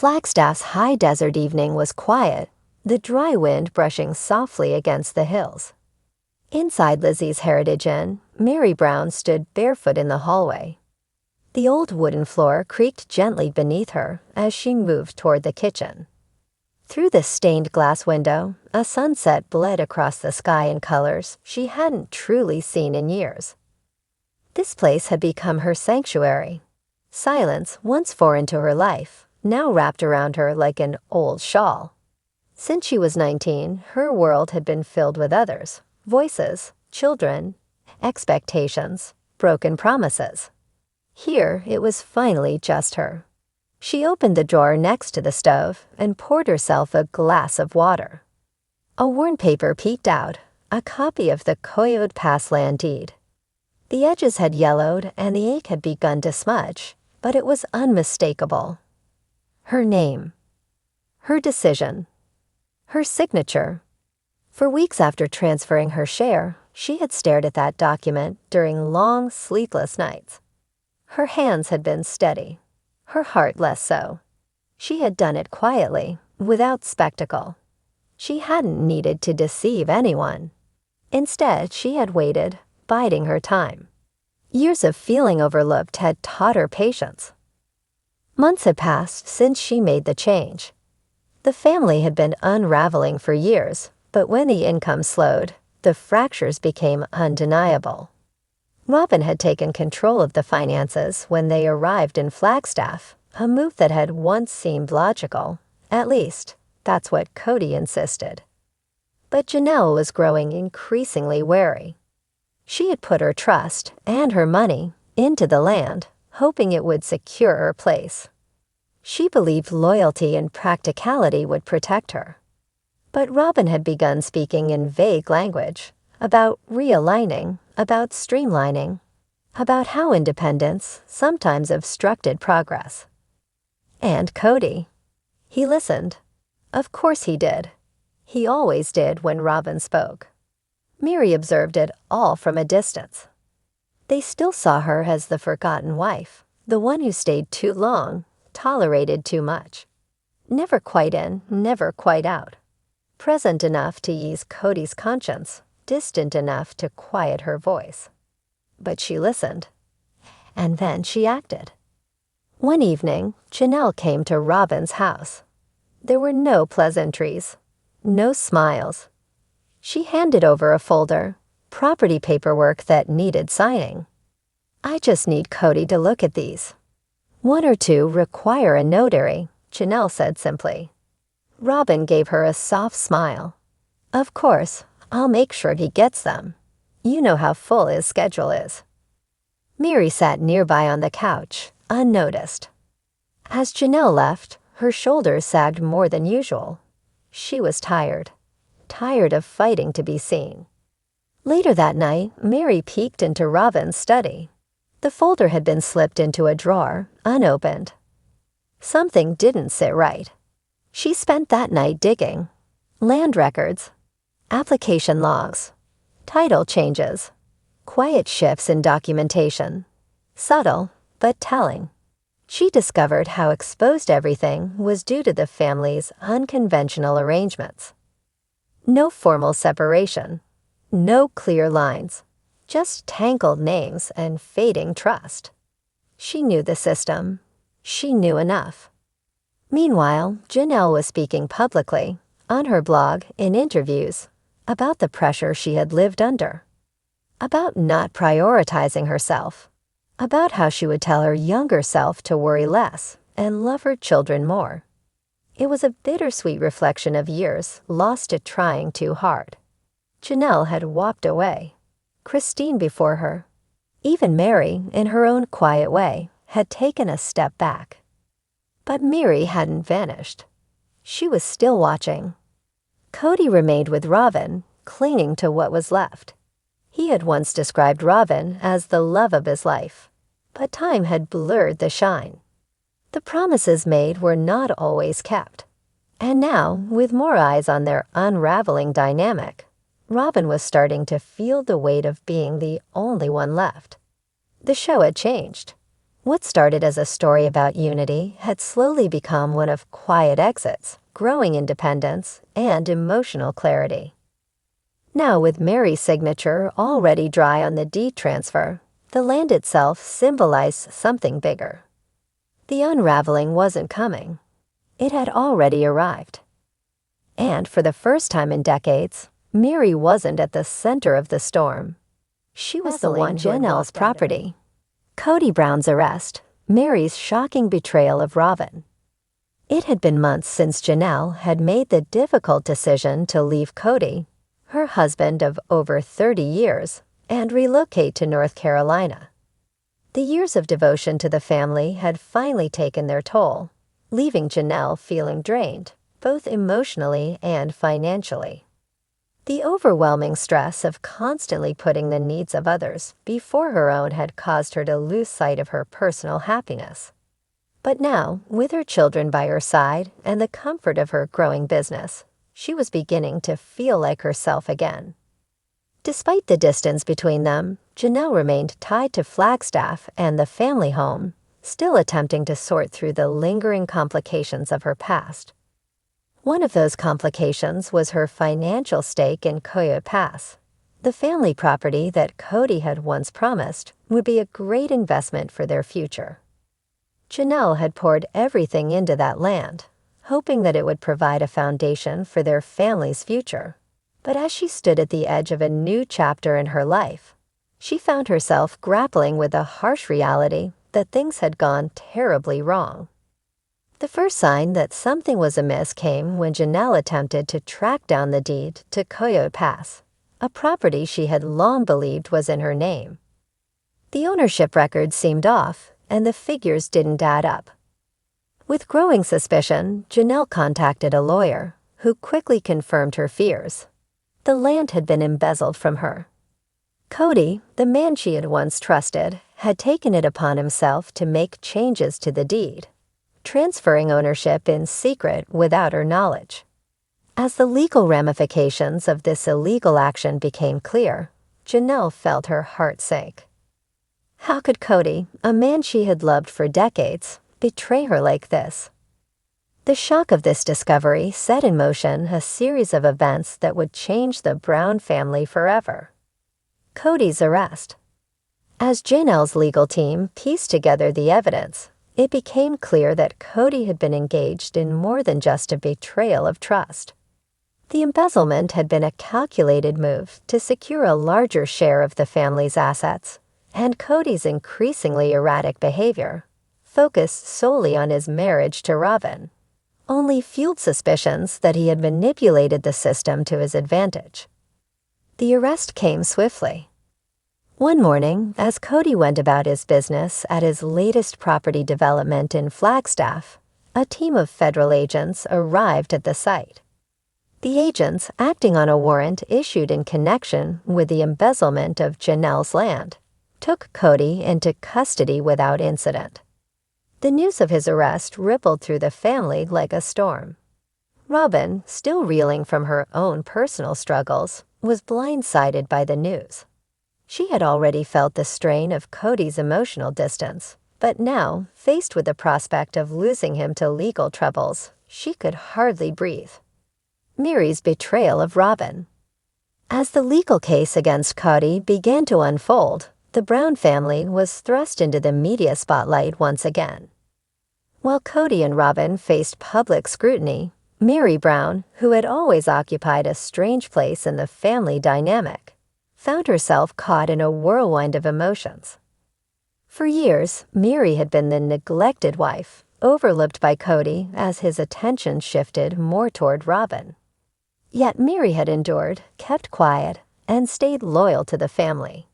Flagstaff's high desert evening was quiet, the dry wind brushing softly against the hills. Inside Lizzie's Heritage Inn, Mary Brown stood barefoot in the hallway. The old wooden floor creaked gently beneath her as she moved toward the kitchen. Through the stained glass window, a sunset bled across the sky in colors she hadn't truly seen in years. This place had become her sanctuary. Silence, once foreign to her life, now wrapped around her like an old shawl. Since she was 19, her world had been filled with others, voices, children, expectations, broken promises. Here, it was finally just her. She opened the drawer next to the stove and poured herself a glass of water. A worn paper peeked out, a copy of the Coyote Pass land deed. The edges had yellowed and the ink had begun to smudge, but it was unmistakable. Her name. Her decision. Her signature. For weeks after transferring her share, she had stared at that document during long, sleepless nights. Her hands had been steady, her heart less so. She had done it quietly, without spectacle. She hadn't needed to deceive anyone. Instead, she had waited, biding her time. Years of feeling overlooked had taught her patience. Months had passed since she made the change. The family had been unraveling for years, but when the income slowed, the fractures became undeniable. Robyn had taken control of the finances when they arrived in Flagstaff, a move that had once seemed logical. At least, that's what Kody insisted. But Janelle was growing increasingly wary. She had put her trust and her money into the land, hoping it would secure her place. She believed loyalty and practicality would protect her. But Robyn had begun speaking in vague language, about realigning, about streamlining, about how independence sometimes obstructed progress. And Kody. He listened. Of course he did. He always did when Robyn spoke. Mary observed it all from a distance. They still saw her as the forgotten wife, the one who stayed too long, tolerated too much. Never quite in, never quite out. Present enough to ease Kody's conscience, distant enough to quiet her voice. But she listened. And then she acted. One evening, Janelle came to Robyn's house. There were no pleasantries, no smiles. She handed over a folder, property paperwork that needed signing. I just need Kody to look at these. One or two require a notary, Janelle said simply. Robyn gave her a soft smile. Of course, I'll make sure he gets them. You know how full his schedule is. Mary sat nearby on the couch, unnoticed. As Janelle left, her shoulders sagged more than usual. She was tired of fighting to be seen. Later that night, Mary peeked into Robyn's study. The folder had been slipped into a drawer, unopened. Something didn't sit right. She spent that night digging. Land records, application logs, title changes, quiet shifts in documentation. Subtle, but telling. She discovered how exposed everything was due to the family's unconventional arrangements. No formal separation, no clear lines, just tangled names and fading trust. She knew the system. She knew enough. Meanwhile, Janelle was speaking publicly, on her blog, in interviews, about the pressure she had lived under, about not prioritizing herself, about how she would tell her younger self to worry less and love her children more. It was a bittersweet reflection of years lost to trying too hard. Janelle had walked away. Christine before her. Even Mary, in her own quiet way, had taken a step back. But Mary hadn't vanished. She was still watching. Kody remained with Robyn, clinging to what was left. He had once described Robyn as the love of his life, but time had blurred the shine. The promises made were not always kept. And now, with more eyes on their unraveling dynamic, Robyn was starting to feel the weight of being the only one left. The show had changed. What started as a story about unity had slowly become one of quiet exits, growing independence, and emotional clarity. Now, with Mary's signature already dry on the deed transfer, the land itself symbolized something bigger. The unraveling wasn't coming. It had already arrived. And for the first time in decades, Mary wasn't at the center of the storm. She was the one Janelle's property. Kody Brown's arrest, Mary's shocking betrayal of Robyn. It had been months since Janelle had made the difficult decision to leave Kody, her husband of over 30 years, and relocate to North Carolina. The years of devotion to the family had finally taken their toll, leaving Janelle feeling drained, both emotionally and financially. The overwhelming stress of constantly putting the needs of others before her own had caused her to lose sight of her personal happiness. But now, with her children by her side and the comfort of her growing business, she was beginning to feel like herself again. Despite the distance between them, Janelle remained tied to Flagstaff and the family home, still attempting to sort through the lingering complications of her past. One of those complications was her financial stake in Coyote Pass, the family property that Kody had once promised would be a great investment for their future. Janelle had poured everything into that land, hoping that it would provide a foundation for their family's future. But as she stood at the edge of a new chapter in her life, she found herself grappling with the harsh reality that things had gone terribly wrong. The first sign that something was amiss came when Janelle attempted to track down the deed to Coyote Pass, a property she had long believed was in her name. The ownership record seemed off, and the figures didn't add up. With growing suspicion, Janelle contacted a lawyer, who quickly confirmed her fears. The land had been embezzled from her. Kody, the man she had once trusted, had taken it upon himself to make changes to the deed, transferring ownership in secret without her knowledge. As the legal ramifications of this illegal action became clear, Janelle felt her heart sink. How could Kody, a man she had loved for decades, betray her like this? The shock of this discovery set in motion a series of events that would change the Brown family forever. Kody's arrest. As Janelle's legal team pieced together the evidence, it became clear that Kody had been engaged in more than just a betrayal of trust. The embezzlement had been a calculated move to secure a larger share of the family's assets, and Kody's increasingly erratic behavior, focused solely on his marriage to Robyn, only fueled suspicions that he had manipulated the system to his advantage. The arrest came swiftly. One morning, as Kody went about his business at his latest property development in Flagstaff, a team of federal agents arrived at the site. The agents, acting on a warrant issued in connection with the embezzlement of Janelle's land, took Kody into custody without incident. The news of his arrest rippled through the family like a storm. Robyn, still reeling from her own personal struggles, was blindsided by the news. She had already felt the strain of Kody's emotional distance, but now, faced with the prospect of losing him to legal troubles, she could hardly breathe. Mary's betrayal of Robyn. As the legal case against Kody began to unfold, the Brown family was thrust into the media spotlight once again. While Kody and Robyn faced public scrutiny, Mary Brown, who had always occupied a strange place in the family dynamic, found herself caught in a whirlwind of emotions. For years, Mary had been the neglected wife, overlooked by Kody as his attention shifted more toward Robyn. Yet Mary had endured, kept quiet, and stayed loyal to the family.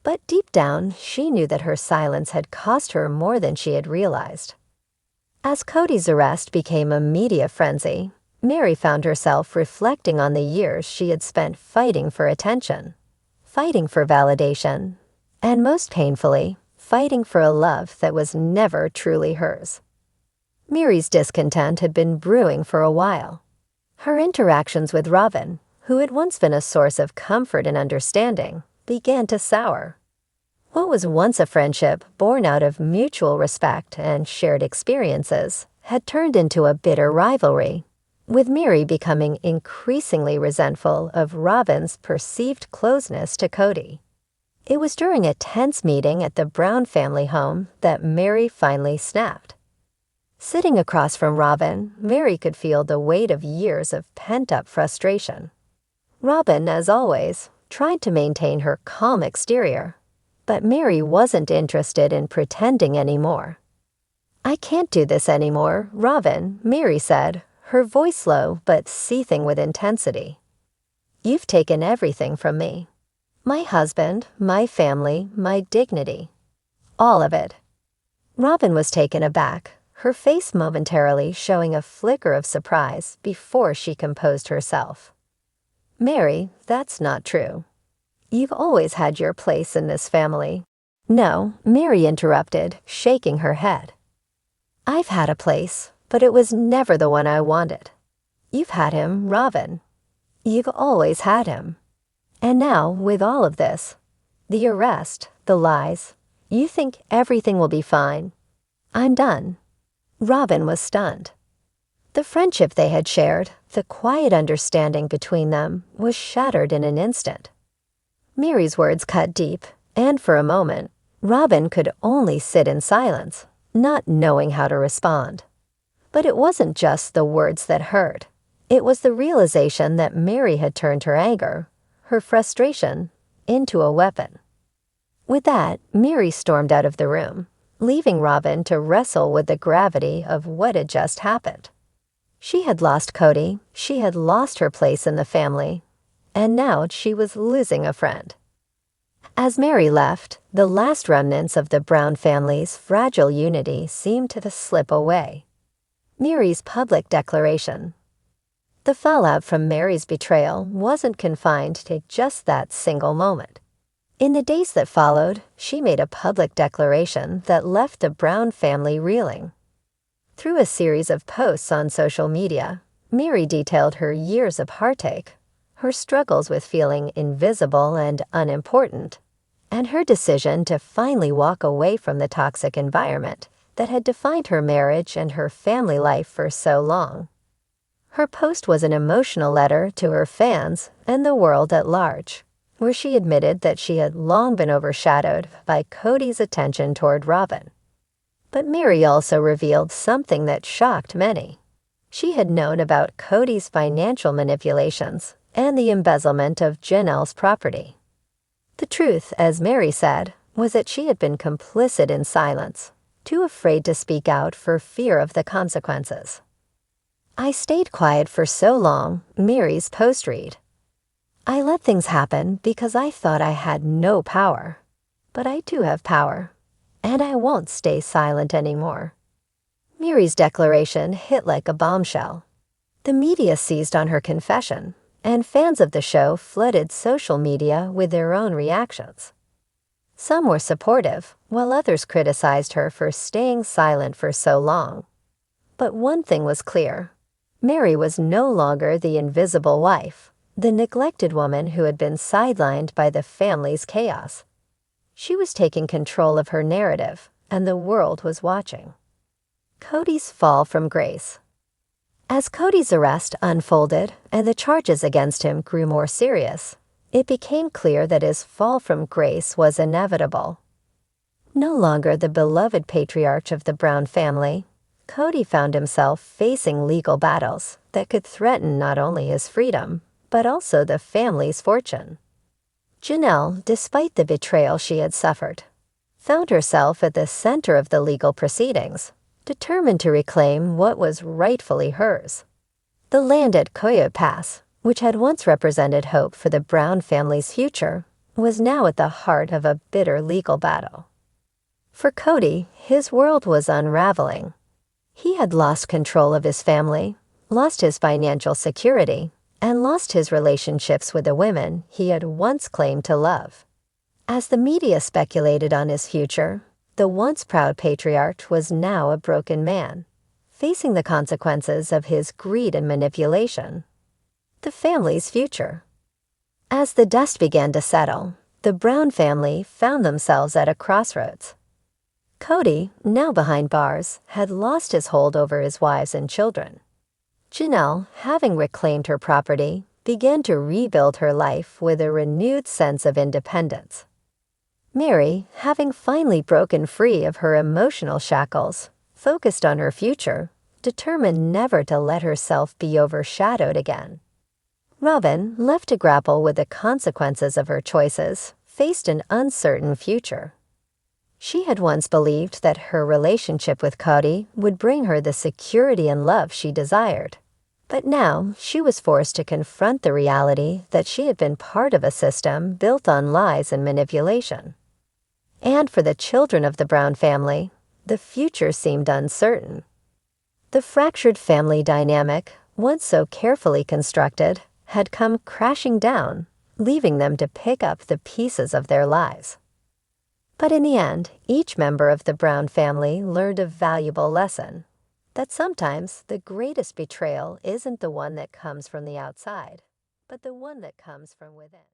But deep down, she knew that her silence had cost her more than she had realized. As Kody's arrest became a media frenzy, Mary found herself reflecting on the years she had spent fighting for attention, fighting for validation, and most painfully, fighting for a love that was never truly hers. Mary's discontent had been brewing for a while. Her interactions with Robyn, who had once been a source of comfort and understanding, began to sour. What was once a friendship born out of mutual respect and shared experiences had turned into a bitter rivalry, with Mary becoming increasingly resentful of Robyn's perceived closeness to Kody. It was during a tense meeting at the Brown family home that Mary finally snapped. Sitting across from Robyn, Mary could feel the weight of years of pent-up frustration. Robyn, as always, tried to maintain her calm exterior, but Mary wasn't interested in pretending anymore. "I can't do this anymore, Robyn," Mary said, her voice low but seething with intensity. "You've taken everything from me. My husband, my family, my dignity. All of it." Robyn was taken aback, her face momentarily showing a flicker of surprise before she composed herself. "Mary, that's not true. You've always had your place in this family." "No," Mary interrupted, shaking her head. "I've had a place, but it was never the one I wanted. You've had him, Robyn. You've always had him. And now, with all of this, the arrest, the lies, you think everything will be fine. I'm done." Robyn was stunned. The friendship they had shared, the quiet understanding between them, was shattered in an instant. Mary's words cut deep, and for a moment, Robyn could only sit in silence, not knowing how to respond. But it wasn't just the words that hurt. It was the realization that Mary had turned her anger, her frustration, into a weapon. With that, Mary stormed out of the room, leaving Robyn to wrestle with the gravity of what had just happened. She had lost Kody, she had lost her place in the family, and now she was losing a friend. As Mary left, the last remnants of the Brown family's fragile unity seemed to slip away. Mary's public declaration. The fallout from Mary's betrayal wasn't confined to just that single moment. In the days that followed, she made a public declaration that left the Brown family reeling. Through a series of posts on social media, Mary detailed her years of heartache, her struggles with feeling invisible and unimportant, and her decision to finally walk away from the toxic environment that had defined her marriage and her family life for so long. Her post was an emotional letter to her fans and the world at large, where she admitted that she had long been overshadowed by Kody's attention toward Robyn. But Mary also revealed something that shocked many. She had known about Kody's financial manipulations and the embezzlement of Janelle's property. The truth, as Mary said, was that she had been complicit in silence, too afraid to speak out for fear of the consequences. "I stayed quiet for so long," Mary's post read. "I let things happen because I thought I had no power. But I do have power, and I won't stay silent anymore." Mary's declaration hit like a bombshell. The media seized on her confession, and fans of the show flooded social media with their own reactions. Some were supportive, while others criticized her for staying silent for so long. But one thing was clear. Mary was no longer the invisible wife, the neglected woman who had been sidelined by the family's chaos. She was taking control of her narrative, and the world was watching. Kody's fall from grace. As Kody's arrest unfolded and the charges against him grew more serious, it became clear that his fall from grace was inevitable. No longer the beloved patriarch of the Brown family, Kody found himself facing legal battles that could threaten not only his freedom, but also the family's fortune. Janelle, despite the betrayal she had suffered, found herself at the center of the legal proceedings, determined to reclaim what was rightfully hers. The land at Coyote Pass, which had once represented hope for the Brown family's future, was now at the heart of a bitter legal battle. For Kody, his world was unraveling. He had lost control of his family, lost his financial security, and lost his relationships with the women he had once claimed to love. As the media speculated on his future, the once proud patriarch was now a broken man, facing the consequences of his greed and manipulation. The family's future. As the dust began to settle, the Brown family found themselves at a crossroads. Kody, now behind bars, had lost his hold over his wives and children. Janelle, having reclaimed her property, began to rebuild her life with a renewed sense of independence. Mary, having finally broken free of her emotional shackles, focused on her future, determined never to let herself be overshadowed again. Robyn, left to grapple with the consequences of her choices, faced an uncertain future. She had once believed that her relationship with Kody would bring her the security and love she desired. But now she was forced to confront the reality that she had been part of a system built on lies and manipulation. And for the children of the Brown family, the future seemed uncertain. The fractured family dynamic, once so carefully constructed, had come crashing down, leaving them to pick up the pieces of their lives. But in the end, each member of the Brown family learned a valuable lesson, that sometimes the greatest betrayal isn't the one that comes from the outside, but the one that comes from within.